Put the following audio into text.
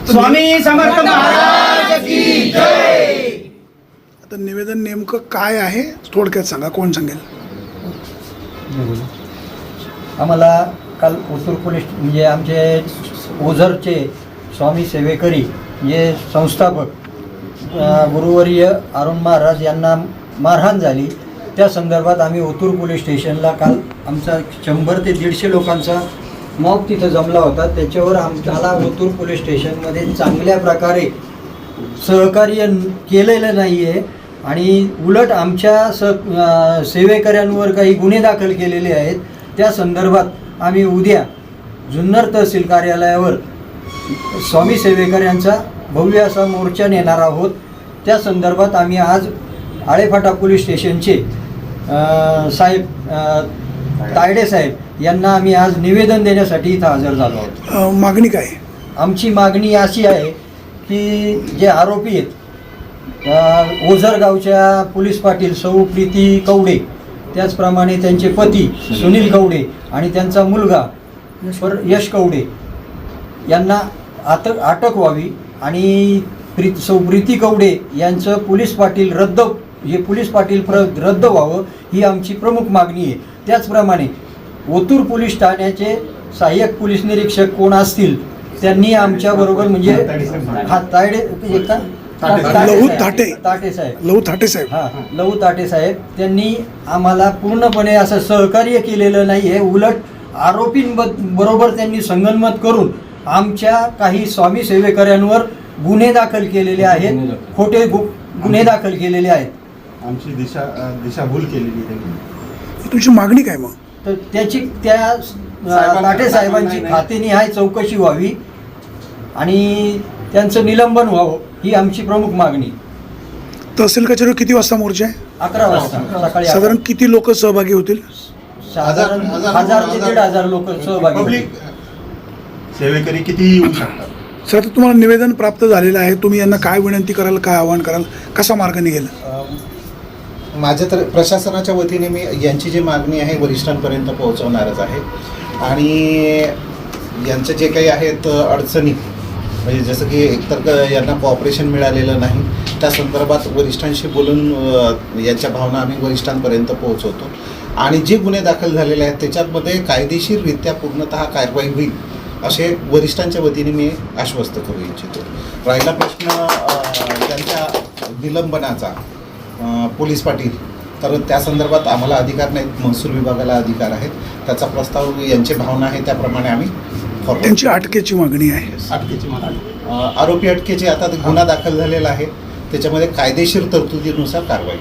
स्वामी समर्थ महाराज की जय। आता निवेदन नेमकं काय आहे थोडक्यात सांगा, कोण सांगेल? आम्हाला काल ओतूर पोलीस म्हणजे आमचे ओझरचे स्वामी सेवेकरी जे संस्थापक गुरुवर्य अरुण महाराज यांना मारहाण झाली, त्या संदर्भात आम्ही ओतूर पोलीस स्टेशनला काल आमचा 100 ते 150 लोकांचा मॉब तिथं जमला होता. त्याच्यावर आम्हाला ओतूर पोलीस स्टेशनमध्ये चांगल्या प्रकारे सहकार्य केलेलं नाही आहे आणि उलट आमच्या सेवेकऱ्यांवर काही गुन्हे दाखल केलेले आहेत. त्या संदर्भात आम्ही उद्या जुन्नर तहसील कार्यालयावर स्वामी सेवेकऱ्यांचा भव्य असा मोर्चा नेणार आहोत. त्या संदर्भात आम्ही आज आळेफाटा पोलीस स्टेशनचे साहेब तायडे साहेब यांना आम्ही आज निवेदन देण्यासाठी इथं हजर झालो आहोत. मागणी काय? आमची मागणी अशी आहे की जे आरोपी आहेत ओझरगावच्या पोलीस पाटील सौ प्रीती कवडे, त्याचप्रमाणे त्यांचे पती सुनील कवडे आणि त्यांचा मुलगा यश कवडे यांना अटक व्हावी आणि सौ प्रीती कवडे यांचं पोलीस पाटील रद्द व्हावं ही आमची प्रमुख मागणी आहे. त्याचप्रमाणे ओतूर पोलीस ठाण्याचे सहाय्यक पोलीस निरीक्षक कोण असतील त्यांनी आमच्याबरोबर म्हणजे लहू ताटे साहेब त्यांनी आम्हाला पूर्णपणे असं सहकार्य केलेलं नाही आहे. उलट आरोपींबरोबर त्यांनी संगनमत करून आमच्या काही स्वामी सेवेकऱ्यांवर गुन्हे दाखल केलेले आहेत, खोटे गुन्हे दाखल केलेले आहेत. आमची दिशाभूल केलेली आहे. तुमची मागणी काय मग? तर त्या ताटे साहेबांची खातेनिहाय चौकशी व्हावी आणि त्यांचं निलंबन व्हावं ही आमची प्रमुख मागणी. तहसील कचेरीवर किती वाजता मोर्चा आहे? 11 वाजता सकाळी. साधारण किती लोक सहभागी होतील? साधारण 1000 ते 1500 लोक सहभागी होतील. सेवेकरी किती येऊ शकतात? सर, आता तुम्हाला निवेदन प्राप्त झालेलं आहे, तुम्ही यांना काय विनंती कराल, काय आवाहन कराल, कसा मार्ग निघेल? माझ्या तर प्रशासनाच्या वतीने मी यांची जी मागणी आहे वरिष्ठांपर्यंत पोहोचवणारच आहे आणि यांचं जे काही आहेत अडचणी म्हणजे जसं की एकतर यांना कॉपरेशन मिळालेलं नाही, त्या संदर्भात वरिष्ठांशी बोलून यांच्या भावना आम्ही वरिष्ठांपर्यंत पोहोचवतो आणि जे गुन्हे दाखल झालेले आहेत त्याच्यामध्ये कायदेशीररित्या पूर्णतः कारवाई होईल असे वरिष्ठांच्या वतीने मी आश्वस्त करू इच्छितो. राहिला प्रश्न त्यांच्या निलंबनाचा पोलीस पाटील, तर त्या संदर्भात आम्हाला अधिकार नाहीत, महसूल विभागाला अधिकार आहेत. त्याचा प्रस्ताव यांची भावना आहे त्याप्रमाणे आम्ही त्यांची अटकेची मागणी आहे. अटकेची मागणी आरोपी अटकेचे आता गुन्हा दाखल झालेला आहे, त्याच्यामध्ये कायदेशीर तरतुदीनुसार कारवाई.